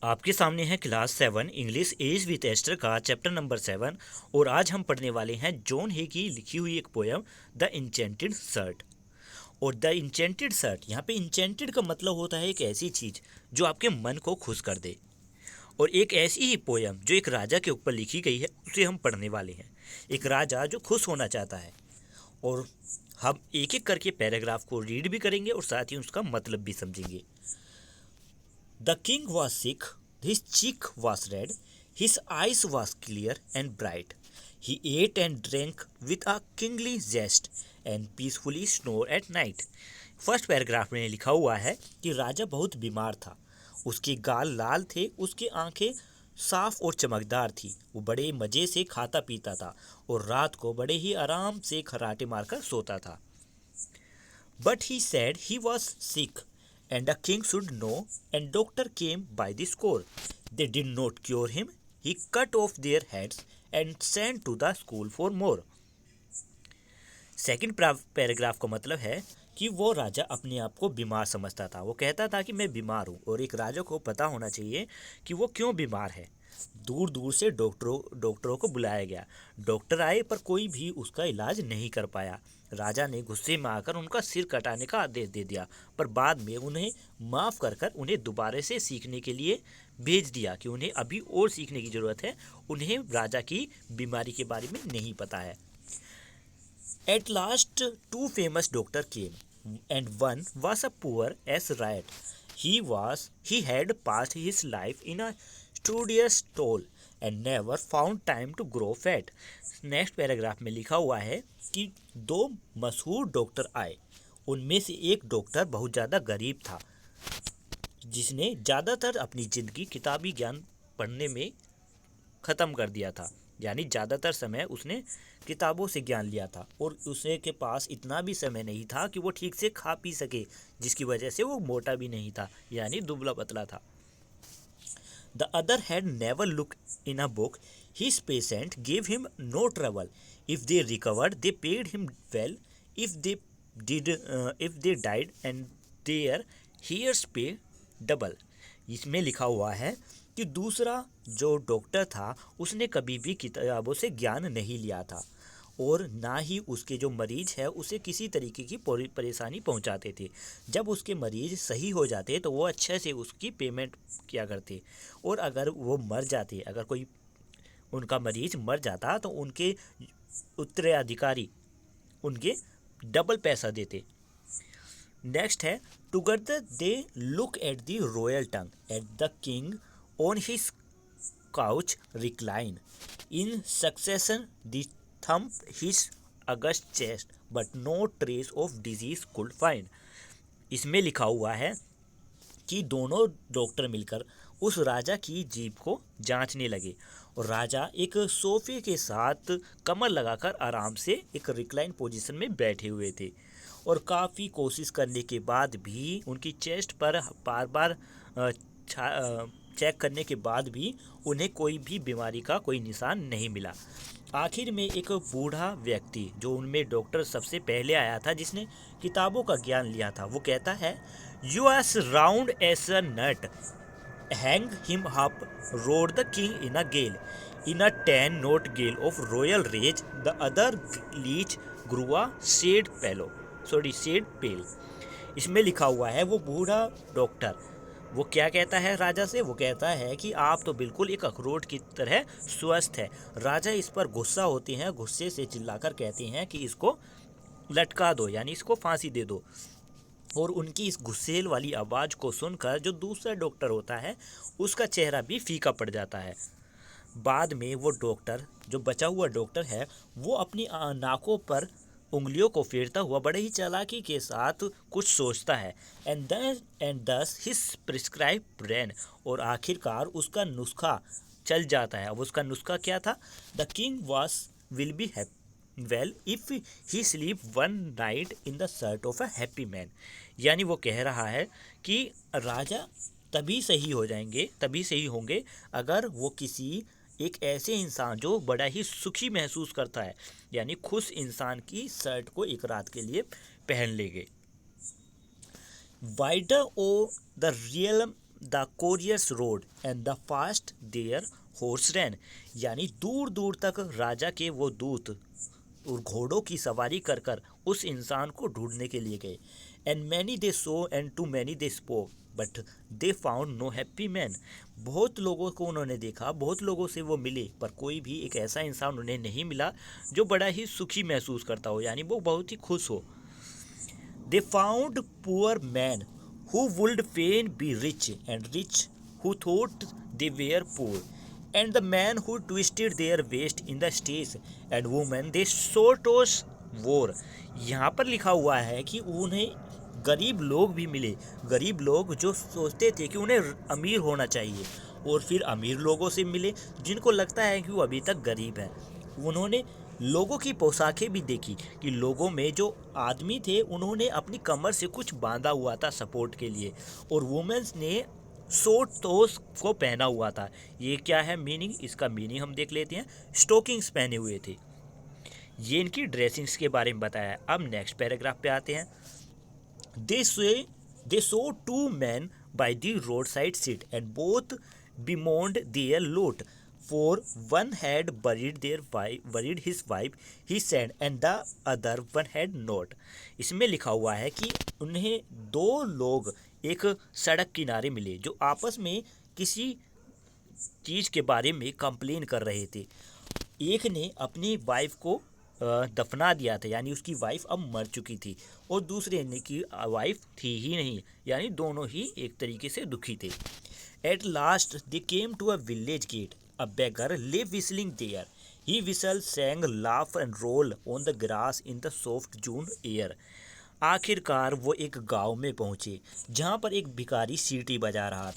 आपके सामने है class 7 English age with Esther का चैप्टर नंबर 7 और आज हम पढ़ने वाले हैं जॉन हे की लिखी हुई एक पोयम द इंचेंटेड शर्ट। और द इंचेंटेड शर्ट, यहाँ पे इंचेंटेड का मतलब होता है एक ऐसी चीज़ जो आपके मन को खुश कर दे। और एक ऐसी ही पोयम जो एक राजा के ऊपर लिखी गई है उसे हम पढ़ने वाले हैं। एक राजा जो खुश होना चाहता है और हम एक एक करके पैराग्राफ को रीड भी करेंगे और साथ ही उसका मतलब भी समझेंगे। The king was sick, his cheek was red, his eyes was clear and bright. He ate and drank with a kingly zest and peacefully snored at night. First paragraph में लिखा हुआ है कि राजा बहुत बीमार था, उसके गाल लाल थे, उसकी आंखें साफ और चमकदार थी, वो बड़े मज़े से खाता पीता था और रात को बड़े ही आराम से खर्राटे मारकर सोता था। But he said he was sick and the king should know, and doctor came by the score. They did not cure him. He cut off their heads and sent to the school for more. Second paragraph का मतलब है कि वो राजा अपने आप को बीमार समझता था। वो कहता था कि मैं बीमार हूँ और एक राजा को पता होना चाहिए कि वो क्यों बीमार है। दूर दूर से डॉक्टरों को बुलाया गया। डॉक्टर आए पर कोई भी उसका इलाज नहीं कर पाया। राजा ने गुस्से में आकर उनका सिर कटाने का आदेश दे दिया, पर बाद में उन्हें माफ़ कर उन्हें दोबारा से सीखने के लिए भेज दिया कि उन्हें अभी और सीखने की ज़रूरत है। उन्हें राजा की बीमारी के बारे में नहीं पता है। At last, two famous doctors came, and one was a poor as rat. He had passed his life in a studious stall and never found time to grow fat. Next paragraph में लिखा हुआ है कि दो मशहूर doctor आए। उनमें से एक डॉक्टर बहुत ज़्यादा गरीब था, जिसने ज़्यादातर अपनी ज़िंदगी किताबी ज्ञान पढ़ने में ख़त्म कर दिया था। यानी ज़्यादातर समय उसने किताबों से ज्ञान लिया था और उसके के पास इतना भी समय नहीं था कि वो ठीक से खा पी सके, जिसकी वजह से वो मोटा भी नहीं था, यानी दुबला पतला था। The other had never looked in a book. His patient gave him no trouble. If they recovered, they paid him well. If they died, and their heirs pay double. इसमें लिखा हुआ है कि दूसरा जो डॉक्टर था उसने कभी भी किताबों से ज्ञान नहीं लिया था और ना ही उसके जो मरीज है उसे किसी तरीके की परेशानी पहुंचाते थे। जब उसके मरीज सही हो जाते तो वो अच्छे से उसकी पेमेंट किया करते, और अगर वो मर जाते, अगर कोई उनका मरीज मर जाता तो उनके उत्तराधिकारी उनके डबल पैसा देते। नेक्स्ट है together they look at the royal tongue at the king on his couch recline. In succession they thumped his august chest, but no trace of disease could find. इसमें लिखा हुआ है कि दोनों डॉक्टर मिलकर उस राजा की जीभ को जांचने लगे और राजा एक सोफे के साथ कमर लगाकर आराम से एक रिक्लाइन पोजीशन में बैठे हुए थे और काफ़ी कोशिश करने के बाद भी उनकी चेस्ट पर बार बार चेक करने के बाद भी उन्हें कोई भी बीमारी का कोई निशान नहीं मिला। आखिर में एक बूढ़ा व्यक्ति जो उनमें डॉक्टर सबसे पहले आया था, जिसने किताबों का ज्ञान लिया था, वो कहता है you are round as a nut, hang him up, rode the king in a gale, in a 10 knot gale of royal rage, the other leech grew shed pale. इसमें लिखा हुआ है वो बूढ़ा डॉक्टर वो क्या कहता है राजा से, वो कहता है कि आप तो बिल्कुल एक अखरोट की तरह स्वस्थ है। राजा इस पर गुस्सा होते हैं, गुस्से से चिल्लाकर कहते हैं कि इसको लटका दो, यानी इसको फांसी दे दो। और उनकी इस गुस्सेल वाली आवाज़ को सुनकर जो दूसरा डॉक्टर होता है उसका चेहरा भी फीका पड़ जाता है। बाद में वो डॉक्टर, जो बचा हुआ डॉक्टर है, वो अपनी नाकों पर उंगलियों को फेरता हुआ बड़े ही चालाकी के साथ कुछ सोचता है। एंड दस हिज प्रिस्क्राइब ब्रेन, और आखिरकार उसका नुस्खा चल जाता है। अब उसका नुस्खा क्या था? The king will be well if he sleep one night in the shirt of a happy man. यानी वो कह रहा है कि राजा तभी सही होंगे अगर वो किसी एक ऐसे इंसान जो बड़ा ही सुखी महसूस करता है, यानी खुश इंसान की शर्ट को एक रात के लिए पहन लेंगे। Wider o the real the couriers rode and the fast their horse ran, यानी दूर दूर तक राजा के वो दूत और घोड़ों की सवारी कर कर उस इंसान को ढूंढने के लिए गए। And many they saw and to many they spoke but they found no happy man, बहुत लोगों को उन्होंने देखा, बहुत लोगों से वो मिले, पर कोई भी एक ऐसा इंसान उन्हें नहीं मिला जो बड़ा ही सुखी महसूस करता हो, यानी वो बहुत ही खुश हो। They found poor man who would fain be rich, and rich who thought they were poor, and the man who twisted their waist in the stage, and women they sought war। यहाँ पर लिखा हुआ है कि उन्हें गरीब लोग भी मिले, गरीब लोग जो सोचते थे कि उन्हें अमीर होना चाहिए, और फिर अमीर लोगों से मिले जिनको लगता है कि वो अभी तक गरीब है। उन्होंने लोगों की पोशाकें भी देखी कि लोगों में जो आदमी थे उन्होंने अपनी कमर से कुछ बांधा हुआ था सपोर्ट के लिए, और वुमेन्स ने शॉर्ट टोस को पहना हुआ था। ये क्या है मीनिंग, इसका मीनिंग हम देख लेते हैं। स्टॉकिंग्स पहने हुए थे। ये इनकी ड्रेसिंग्स के बारे में बताया। अब नेक्स्ट पैराग्राफ पे आते हैं। They saw two man by the road side seat and both bemoaned their lot, for one had buried his wife, he said, and the other one had not। इसमें लिखा हुआ है कि उन्हें दो लोग एक सड़क किनारे मिले जो आपस में किसी चीज़ के बारे में कंप्लेन कर रहे थे। एक ने अपनी वाइफ को दफना दिया था, यानी उसकी वाइफ अब मर चुकी थी, और दूसरे ने की वाइफ थी ही नहीं, यानी दोनों ही एक तरीके से दुखी थे। At last they came to a village gate. A beggar lay whistling there. He whistled, sang, laughed and rolled on the grass in the soft June air। आखिरकार वो एक गांव में पहुंचे जहां पर एक भिखारी सीटी बजा रहा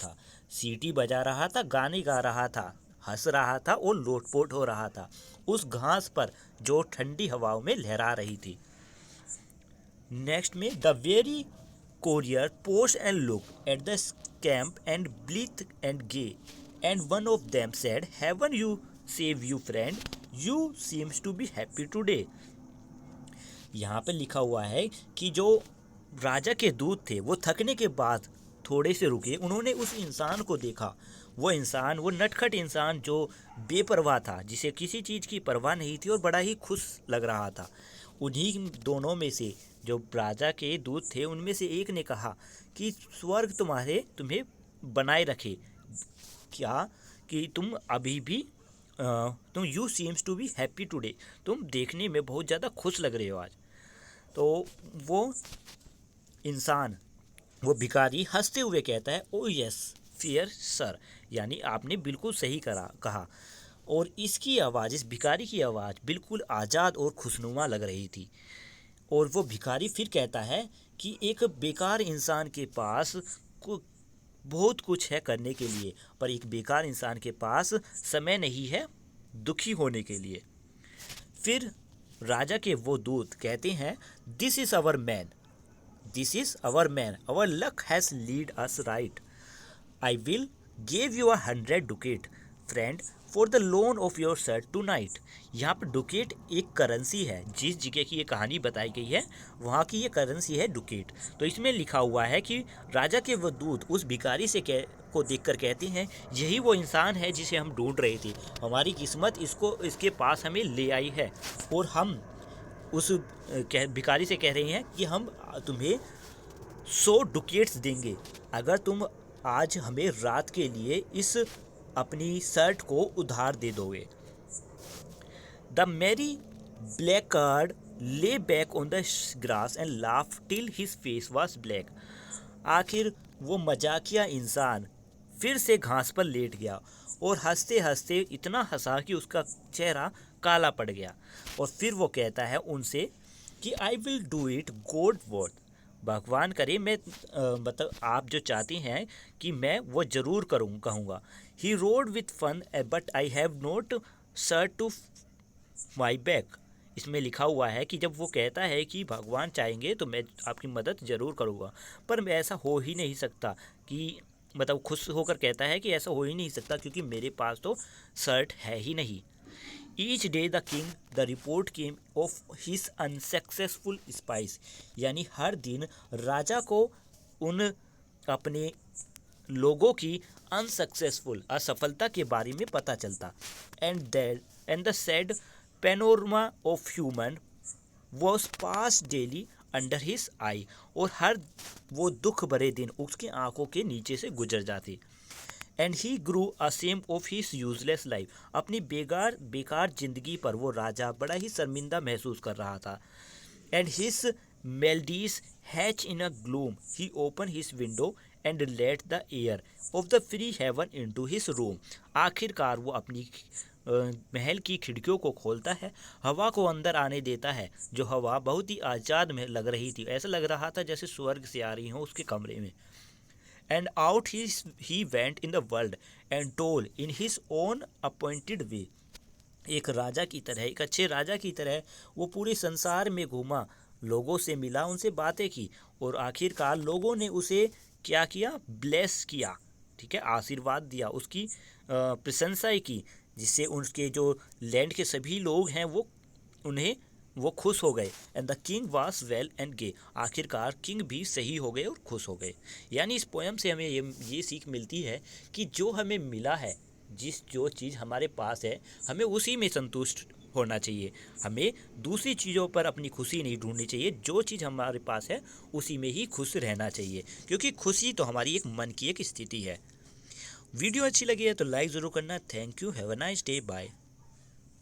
था, गाने गा रहा था, हंस रहा था और लोटपोट हो रहा था उस घास पर जो ठंडी हवाओं में लहरा रही थी। नेक्स्ट में the very courier paused and looked at the camp and bleak and gay, and one of them said, "Heaven you save you, friend, you seems to be happy today।" यहाँ पे लिखा हुआ है कि जो राजा के दूत थे वो थकने के बाद थोड़े से रुके, उन्होंने उस इंसान को देखा। वो इंसान, वो नटखट इंसान जो बेपरवाह था, जिसे किसी चीज़ की परवाह नहीं थी और बड़ा ही खुश लग रहा था। उन्हीं दोनों में से जो राजा के दूत थे उनमें से एक ने कहा कि स्वर्ग तुम्हें बनाए रखे, क्या कि तुम अभी भी तुम you seems to be happy today, तुम देखने में बहुत ज़्यादा खुश लग रहे हो आज। तो वो इंसान, वो भिखारी हंसते हुए कहता है, ओ यस फियर सर, यानी आपने बिल्कुल सही कहा। और इसकी आवाज़, इस भिखारी की आवाज़ बिल्कुल आज़ाद और खुशनुमा लग रही थी। और वो भिखारी फिर कहता है कि एक बेकार इंसान के पास बहुत कुछ है करने के लिए, पर एक बेकार इंसान के पास समय नहीं है दुखी होने के लिए। फिर राजा के वो दूत कहते हैं, this is our man, our luck has lead us right. I will give you 100 ducat friend for the loan of your shirt tonight. यहाँ पर डुकेट एक करेंसी है, जिस जगह की ये कहानी बताई गई है वहाँ की ये करेंसी है डुकेट। तो इसमें लिखा हुआ है कि राजा के वो दूत उस भिखारी से को देखकर कहते हैं, यही वो इंसान है जिसे हम ढूंढ रहे थे, हमारी किस्मत इसके पास हमें ले आई है। और हम उस भिखारी से कह रहे हैं कि हम तुम्हें 100 डुकेट्स देंगे अगर तुम आज हमें रात के लिए इस अपनी शर्ट को उधार दे दोगे। The merry blackguard lay back on the grass and laugh till his face was black. आखिर वो मजाकिया इंसान फिर से घास पर लेट गया और हंसते हंसते इतना हंसा कि उसका चेहरा काला पड़ गया। और फिर वो कहता है उनसे कि I will do it God word, भगवान करे मैं मतलब आप जो चाहती हैं कि मैं वो ज़रूर कहूँगा। He rode with fun but I have not shirt to my back. इसमें लिखा हुआ है कि जब वो कहता है कि भगवान चाहेंगे तो मैं आपकी मदद ज़रूर करूँगा, पर मैं ऐसा हो ही नहीं सकता, कि मतलब खुश होकर कहता है कि ऐसा हो ही नहीं सकता क्योंकि मेरे पास तो शर्ट है ही नहीं। Each day the king the report came of his unsuccessful spice, यानी हर दिन राजा को उन अपने लोगों की अनसक्सेसफुल असफलता के बारे में पता चलता। And the sad panorama of human was pass daily under his eye, और हर वो दुख भरे दिन उसकी आंखों के नीचे से गुजर जाते। And he grew ashamed of his useless life, अपनी बेकार जिंदगी पर वो राजा बड़ा ही शर्मिंदा महसूस कर रहा था। And his melodies hatch in a gloom, he open his window and let the air of the free heaven into his room, आखिरकार वो अपनी महल की खिड़कियों को खोलता है, हवा को अंदर आने देता है, जो हवा बहुत ही आज़ाद में लग रही थी, ऐसा लग रहा था जैसे स्वर्ग से आ रही हो उसके कमरे में। And out he went in the world and toll in his own appointed way, एक राजा की तरह, एक अच्छे राजा की तरह वो पूरे संसार में घूमा, लोगों से मिला, उनसे बातें की, और आखिरकार लोगों ने उसे क्या किया, ब्लेस किया, ठीक है, आशीर्वाद दिया, उसकी प्रशंसा की, जिससे उनके जो लैंड के सभी लोग हैं वो खुश हो गए। And the king was well and gay, आखिरकार किंग भी सही हो गए और खुश हो गए। यानी इस पोएम से हमें ये सीख मिलती है कि जो हमें मिला है, जो चीज़ हमारे पास है, हमें उसी में संतुष्ट होना चाहिए, हमें दूसरी चीज़ों पर अपनी खुशी नहीं ढूंढनी चाहिए, जो चीज़ हमारे पास है उसी में ही खुश रहना चाहिए, क्योंकि खुशी तो हमारी एक मन की एक स्थिति है। वीडियो अच्छी लगी है तो लाइक ज़रूर करना। Thank you, have a nice day, bye.